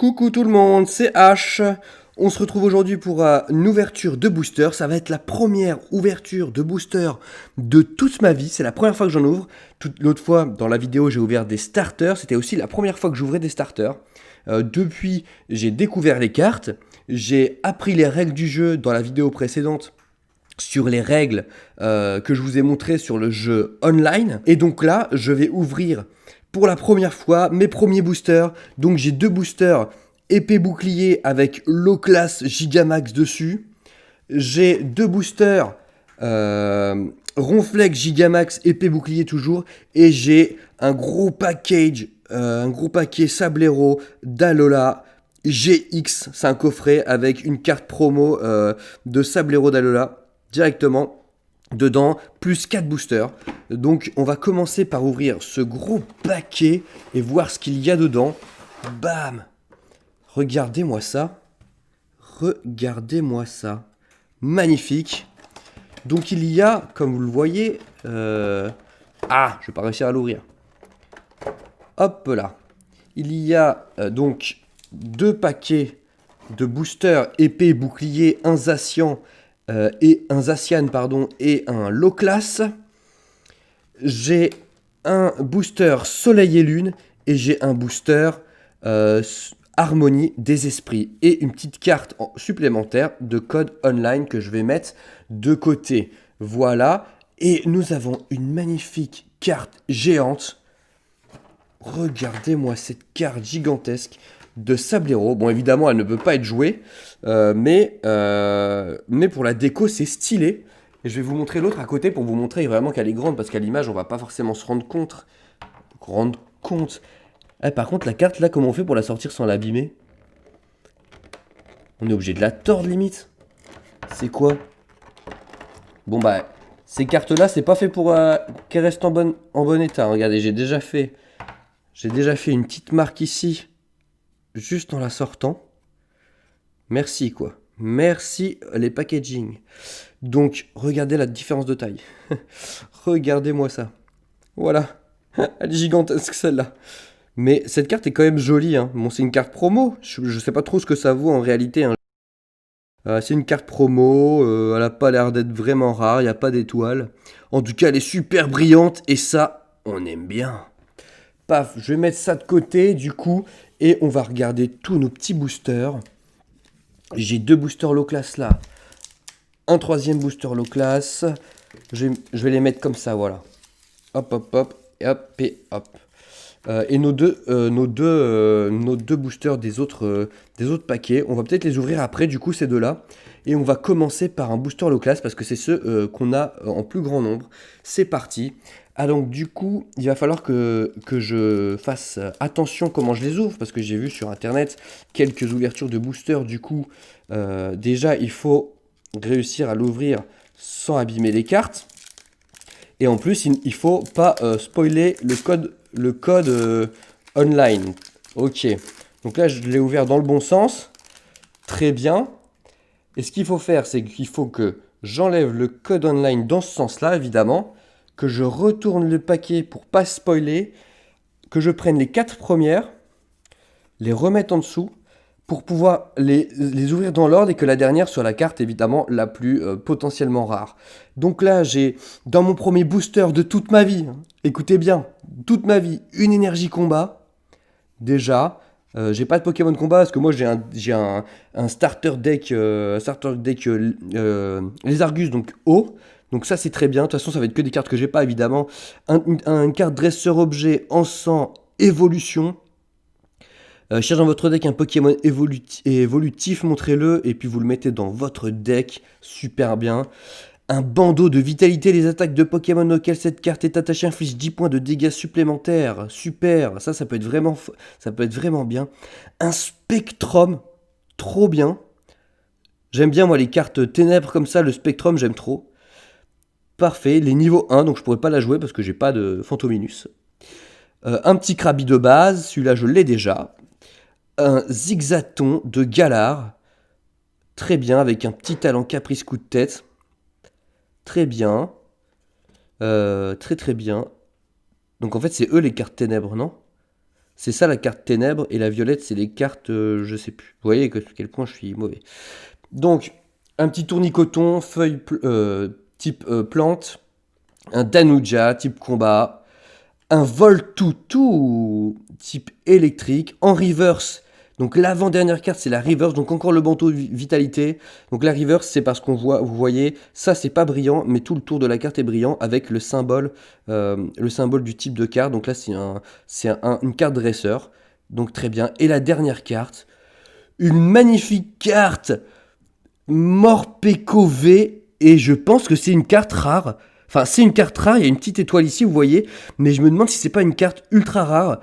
Coucou tout le monde, c'est H. On se retrouve aujourd'hui pour une ouverture de booster. Ça va être la première ouverture de booster de toute ma vie. C'est la première fois que j'en ouvre. L'autre fois, dans la vidéo, j'ai ouvert des starters. C'était aussi la première fois que j'ouvrais des starters. Depuis, j'ai découvert les cartes. J'ai appris les règles du jeu dans la vidéo précédente sur les règles que je vous ai montrées sur le jeu online. Et donc là, je vais ouvrir pour la première fois mes premiers boosters. Donc j'ai deux boosters épée bouclier avec low class Gigamax dessus. J'ai deux boosters Ronflex Gigamax épée bouclier toujours. Et j'ai un gros package, un gros paquet Sablero d'Alola GX. C'est un coffret avec une carte promo de Sablero d'Alola directement dedans, plus 4 boosters. Donc on va commencer par ouvrir ce gros paquet et voir ce qu'il y a dedans. Bam! Regardez-moi ça. Regardez-moi ça. Magnifique. Donc il y a, comme vous le voyez... Ah, je vais pas réussir à l'ouvrir. Hop là. Il y a donc deux paquets de boosters épée, bouclier, un Zacian et un Zacian et un low class. J'ai un booster Soleil et Lune et j'ai un booster Harmonie des Esprits et une petite carte supplémentaire de code online que je vais mettre de côté. Voilà, et nous avons une magnifique carte géante. Regardez-moi cette carte gigantesque de Sablero. Bon, évidemment, elle ne peut pas être jouée, mais pour la déco, c'est stylé. Et je vais vous montrer l'autre à côté pour vous montrer vraiment qu'elle est grande, parce qu'à l'image, on va pas forcément se rendre compte. Par contre, la carte, là, comment on fait pour la sortir sans l'abîmer? On est obligé de la tordre, limite. C'est quoi? Bon, bah, ces cartes-là, c'est pas fait pour qu'elles restent en bon état. Regardez, j'ai déjà fait une petite marque ici, juste en la sortant. Merci, quoi. Merci, les packaging. Donc, regardez la différence de taille. Regardez-moi ça. Voilà. Elle est gigantesque, celle-là. Mais cette carte est quand même jolie. Hein. Bon, c'est une carte promo. Je sais pas trop ce que ça vaut en réalité. Hein. C'est une carte promo. Elle a pas l'air d'être vraiment rare. Il n'y a pas d'étoile. En tout cas, elle est super brillante. Et ça, on aime bien. Paf, je vais mettre ça de côté, du coup. Et on va regarder tous nos petits boosters. J'ai deux boosters low class là. Un troisième booster low class. Je vais les mettre comme ça, voilà. Hop, hop, hop, et hop, et hop. Et nos deux boosters des autres paquets, on va peut-être les ouvrir après, du coup, ces deux-là. Et on va commencer par un booster low class, parce que c'est ceux qu'on a en plus grand nombre. C'est parti. Ah, donc du coup, il va falloir que je fasse attention comment je les ouvre, parce que j'ai vu sur internet quelques ouvertures de boosters. Du coup, déjà, il faut réussir à l'ouvrir sans abîmer les cartes. Et en plus, il faut pas spoiler le code online. Ok. Donc là, je l'ai ouvert dans le bon sens. Très bien. Et ce qu'il faut faire, c'est qu'il faut que j'enlève le code online dans ce sens-là, évidemment. Que je retourne le paquet pour pas spoiler. Que je prenne les 4 premières. Les remettre en dessous. Pour pouvoir les ouvrir dans l'ordre et que la dernière soit la carte évidemment la plus potentiellement rare. Donc là, j'ai dans mon premier booster de toute ma vie, hein, écoutez bien, toute ma vie, une énergie combat. Déjà, j'ai pas de Pokémon combat parce que moi j'ai un starter deck, les Argus, donc haut. Donc ça c'est très bien, de toute façon ça va être que des cartes que j'ai pas évidemment. Une carte dresseur objet en sang évolution. Cherche dans votre deck un Pokémon évolutif, montrez-le, et puis vous le mettez dans votre deck, super bien. Un bandeau de vitalité, les attaques de Pokémon auxquelles cette carte est attachée infligent 10 points de dégâts supplémentaires, super, ça peut être vraiment bien. Un Spectrum, trop bien. J'aime bien moi les cartes ténèbres comme ça, le Spectrum j'aime trop. Parfait, les niveaux 1, donc je pourrais pas la jouer parce que j'ai pas de Fantominus. Un petit Krabi de base, celui-là je l'ai déjà. Un Zigzaton de Galar. Très bien, avec un petit talent caprice coup de tête. Très bien. Très très bien. Donc en fait, c'est eux les cartes ténèbres, non? C'est ça la carte ténèbres, et la violette, c'est les cartes, je sais plus. Vous voyez à quel point je suis mauvais. Donc, un petit tournicoton, feuille type plante, un Danuja type combat, un Voltutu type électrique, en reverse. Donc l'avant-dernière carte, c'est la reverse, donc encore le bandeau vitalité. Donc la reverse, c'est parce qu'on voit, vous voyez, ça c'est pas brillant, mais tout le tour de la carte est brillant avec le symbole du type de carte. Donc là, c'est une carte dresseur, donc très bien. Et la dernière carte, une magnifique carte Morpeko V, et je pense que c'est une carte rare. Enfin, c'est une carte rare, il y a une petite étoile ici, vous voyez, mais je me demande si c'est pas une carte ultra rare.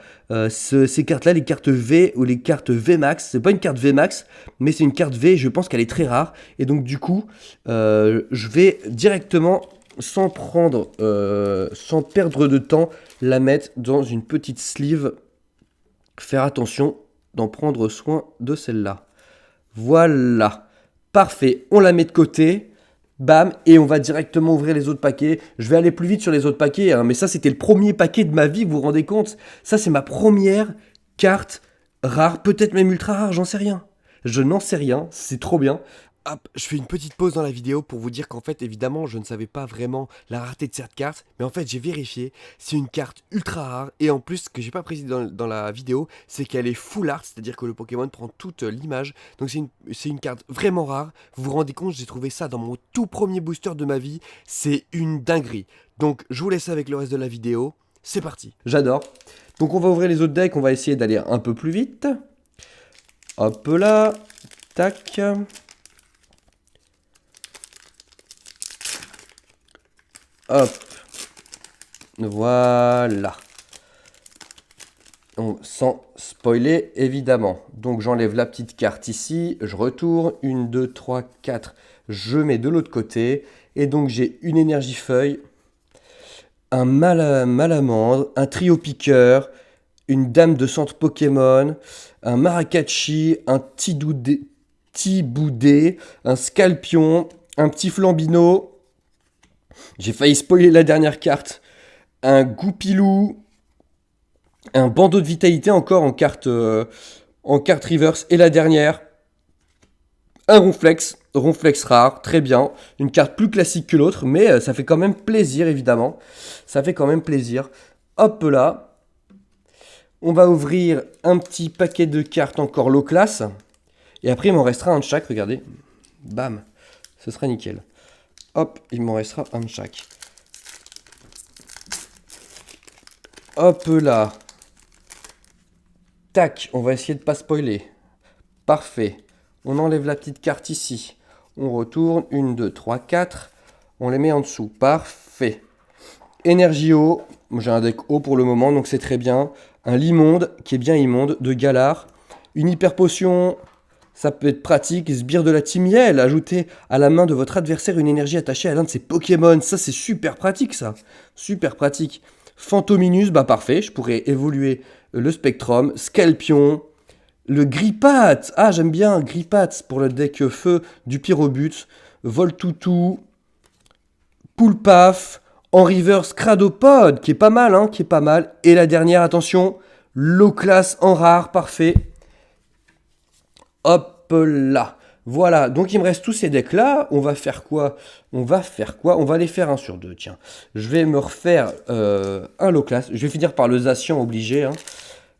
Ces cartes-là, les cartes V ou les cartes VMAX, c'est pas une carte VMAX, mais c'est une carte V, je pense qu'elle est très rare. Et donc, du coup, je vais directement, sans perdre de temps, la mettre dans une petite sleeve. Faire attention d'en prendre soin de celle-là. Voilà. Parfait, on la met de côté, bam, et on va directement ouvrir les autres paquets. Je vais aller plus vite sur les autres paquets, hein, mais ça c'était le premier paquet de ma vie, vous vous rendez compte? Ça c'est ma première carte rare, peut-être même ultra rare, j'en sais rien. Je n'en sais rien, c'est trop bien. Hop, je fais une petite pause dans la vidéo pour vous dire qu'en fait, évidemment, je ne savais pas vraiment la rareté de cette carte, mais en fait, j'ai vérifié, c'est une carte ultra rare, et en plus, ce que j'ai pas précisé dans la vidéo, c'est qu'elle est full art, c'est-à-dire que le Pokémon prend toute l'image, donc c'est une carte vraiment rare. Vous vous rendez compte, j'ai trouvé ça dans mon tout premier booster de ma vie, c'est une dinguerie. Donc, je vous laisse avec le reste de la vidéo, c'est parti. J'adore. Donc, on va ouvrir les autres decks, on va essayer d'aller un peu plus vite. Hop là, tac. Hop, voilà. Sans spoiler, évidemment. Donc j'enlève la petite carte ici, je retourne, 1, 2, 3, 4, je mets de l'autre côté. Et donc j'ai une énergie feuille, un malamandre, un trio piqueur, une dame de centre Pokémon, un Maracatchi, un Tiboudé, un Scalpion, un petit Flambino. J'ai failli spoiler la dernière carte. Un Goupilou, un bandeau de vitalité encore en carte reverse. Et la dernière, un Ronflex rare, très bien. Une carte plus classique que l'autre, mais ça fait quand même plaisir évidemment. Ça fait quand même plaisir. Hop là. On va ouvrir un petit paquet de cartes encore low class. Et après il m'en restera un de chaque, regardez. Bam, ce sera nickel. Hop, il m'en restera un de chaque. Hop là. Tac, on va essayer de pas spoiler. Parfait. On enlève la petite carte ici. On retourne. 1, 2, 3, 4. On les met en dessous. Parfait. Énergie eau. J'ai un deck eau pour le moment, donc c'est très bien. Un Limonde, qui est bien immonde, de Galar. Une hyper potion. Ça peut être pratique, sbire de la Timiel, ajouter à la main de votre adversaire une énergie attachée à l'un de ses Pokémon. Ça, c'est super pratique, ça. Super pratique. Fantominus, bah parfait, je pourrais évoluer le Spectrum. Scalpion, le Grippat. Ah, j'aime bien Grippat pour le deck feu du Pyrobut. Voltutu, Poulpaf, en reverse Cradopod, qui est pas mal, hein, qui est pas mal. Et la dernière, attention, low class en rare, parfait. Hop là. Voilà, donc il me reste tous ces decks-là. On va faire quoi? On va les faire un sur deux, tiens. Je vais me refaire un low class. Je vais finir par le Zacian obligé. Hein.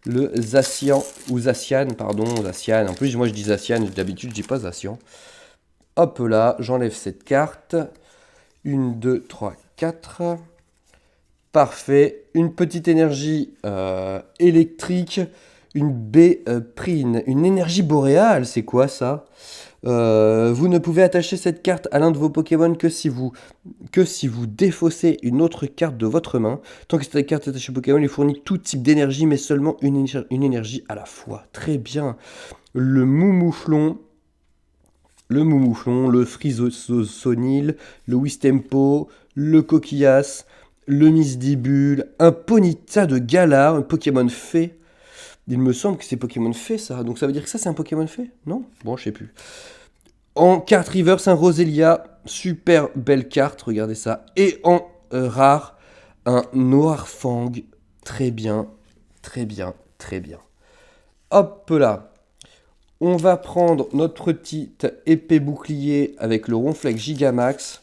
Le Zacian, ou Zacian, pardon, Zacian. En plus, moi je dis Zacian, d'habitude je dis pas Zacian. Hop là, j'enlève cette carte. 1, 2, 3, 4. Parfait. Une petite énergie électrique. Une Béprine, une énergie boréale, c'est quoi ça? Vous ne pouvez attacher cette carte à l'un de vos Pokémon que si vous défaussez une autre carte de votre main. Tant que cette carte est attachée au Pokémon, il fournit tout type d'énergie, mais seulement une énergie à la fois. Très bien. Le Moumouflon, le Frisosonil, le Wistempo, le Coquillas, le Misdibule, un Ponyta de Galar, un Pokémon fée. Il me semble que c'est Pokémon fée, ça. Donc ça veut dire que ça, c'est un Pokémon fée? Non? Bon, je sais plus. En carte reverse, un Roselia. Super belle carte, regardez ça. Et en rare, un Noirfang. Très bien, très bien, Très bien. Hop là. On va prendre notre petite épée bouclier avec le Ronflex Gigamax.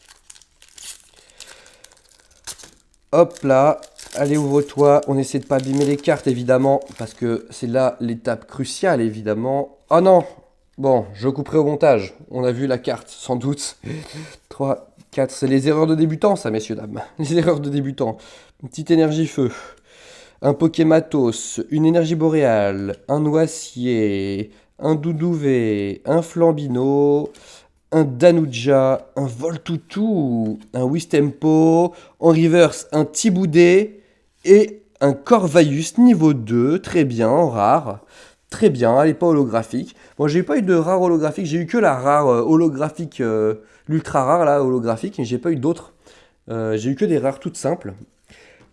Hop là. Allez, ouvre-toi. On essaie de ne pas abîmer les cartes, évidemment, parce que c'est là l'étape cruciale, évidemment. Oh non! Bon, je couperai au montage. On a vu la carte, sans doute. 3, 4, c'est les erreurs de débutants, ça, messieurs, dames. Les erreurs de débutants. Une petite énergie feu. Un Pokématos, une énergie boréale, un noisier, un Doudouvé, un Flambino, un Danuja, un Voltoutou, un Wistempo, en reverse, un Tiboudé et un Corvaius niveau 2, très bien, en rare. Très bien, elle n'est pas holographique. Bon, j'ai pas eu de rare holographique, j'ai eu que la rare holographique, l'ultra rare là, holographique, mais j'ai pas eu d'autres. J'ai eu que des rares toutes simples.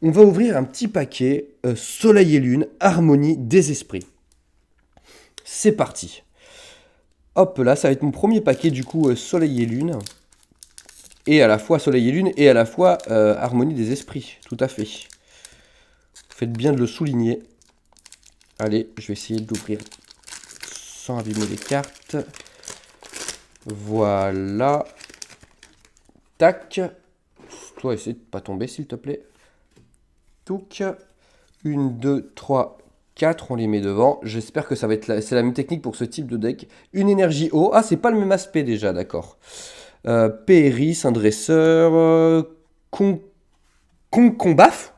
On va ouvrir un petit paquet Soleil et Lune, Harmonie des Esprits. C'est parti. Hop là, ça va être mon premier paquet du coup Soleil et Lune. Et à la fois Soleil et Lune et à la fois Harmonie des Esprits, tout à fait. Faites bien de le souligner. Allez, je vais essayer d'ouvrir sans abîmer les cartes. Voilà. Tac. Toi, essaie de pas tomber, s'il te plaît. Touc. 1, 2, 3, 4. On les met devant. J'espère que ça va être c'est la même technique pour ce type de deck. Une énergie eau. Ah, c'est pas le même aspect déjà, d'accord. Péris, un dresseur. Concombaf.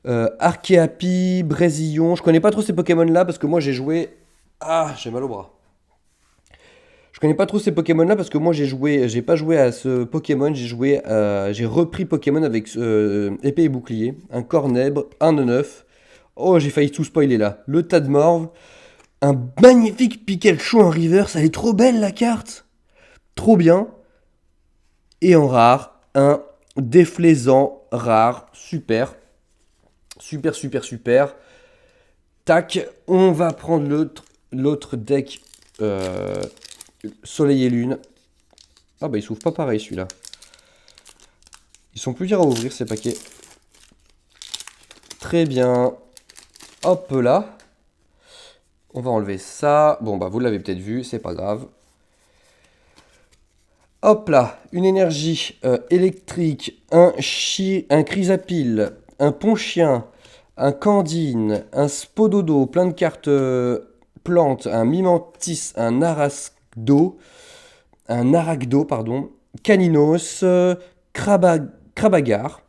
Archeapi, Brésillon. Je connais pas trop ces Pokémon-là parce que moi j'ai joué... Ah, j'ai mal au bras. Je connais pas trop ces Pokémon-là parce que moi j'ai pas joué à ce Pokémon, j'ai repris Pokémon avec épée et bouclier, un Cornèbre, un Neuf. Oh, j'ai failli tout spoiler là. Le Tadmorve, un magnifique Pikachu en reverse, elle est trop belle la carte. Trop bien. Et en rare, un Déflaisant rare, super. Super. Tac, on va prendre l'autre deck Soleil et Lune. Ah bah il s'ouvre pas pareil celui-là. Ils sont plus durs à ouvrir ces paquets. Très bien. Hop là. On va enlever ça. Bon bah vous l'avez peut-être vu, c'est pas grave. Hop là, une énergie électrique, un Chrysapile, un Ponchien, un Candine, un Spododo, plein de cartes plantes, un Mimantis, un Arachdo, pardon, Caninos, Crabagar.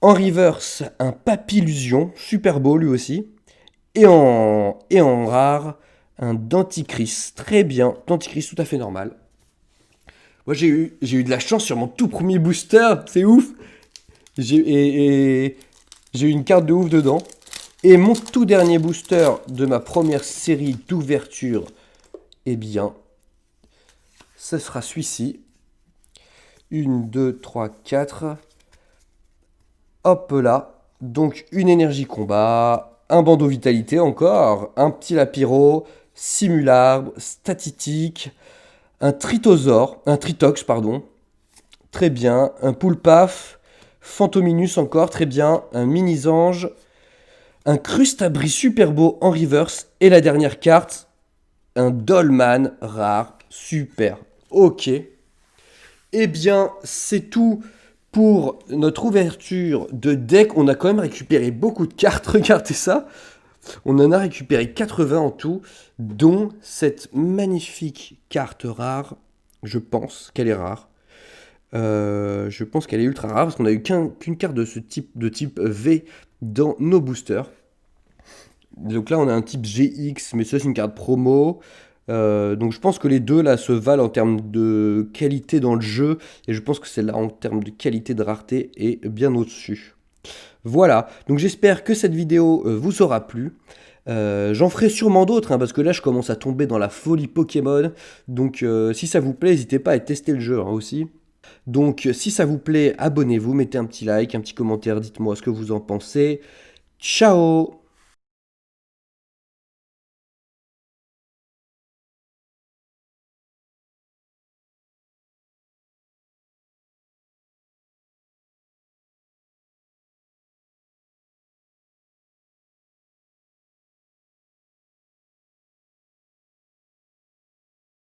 En reverse, un Papillusion, super beau lui aussi. Et en rare, un Denticris, très bien, Denticris tout à fait normal. Moi j'ai eu de la chance sur mon tout premier booster, c'est ouf. J'ai eu une carte de ouf dedans. Et mon tout dernier booster de ma première série d'ouverture, eh bien, ce sera celui-ci. 1, 2, 3, 4. Hop là. Donc une énergie combat, un bandeau vitalité encore, un petit Lapiro, Simularbre, Statitique, un Tritox, pardon. Très bien. Un Poulpaf, Fantominus encore, très bien. Un Mini-Ange, un Crustabri super beau en reverse. Et la dernière carte, un Dolman rare, super. Ok. Eh bien, c'est tout pour notre ouverture de deck. On a quand même récupéré beaucoup de cartes, regardez ça. On en a récupéré 80 en tout, dont cette magnifique carte rare. Je pense qu'elle est rare. Je pense qu'elle est ultra rare parce qu'on a eu qu'une carte de ce type, de type V dans nos boosters. Donc là, on a un type GX, mais ça, c'est une carte promo. Donc je pense que les deux là se valent en termes de qualité dans le jeu. Et je pense que celle-là, en termes de qualité de rareté, est bien au-dessus. Voilà, donc j'espère que cette vidéo vous aura plu. J'en ferai sûrement d'autres, hein, parce que là je commence à tomber dans la folie Pokémon. Donc si ça vous plaît, n'hésitez pas à tester le jeu hein, aussi. Donc si ça vous plaît, abonnez-vous, mettez un petit like, un petit commentaire, dites-moi ce que vous en pensez. Ciao!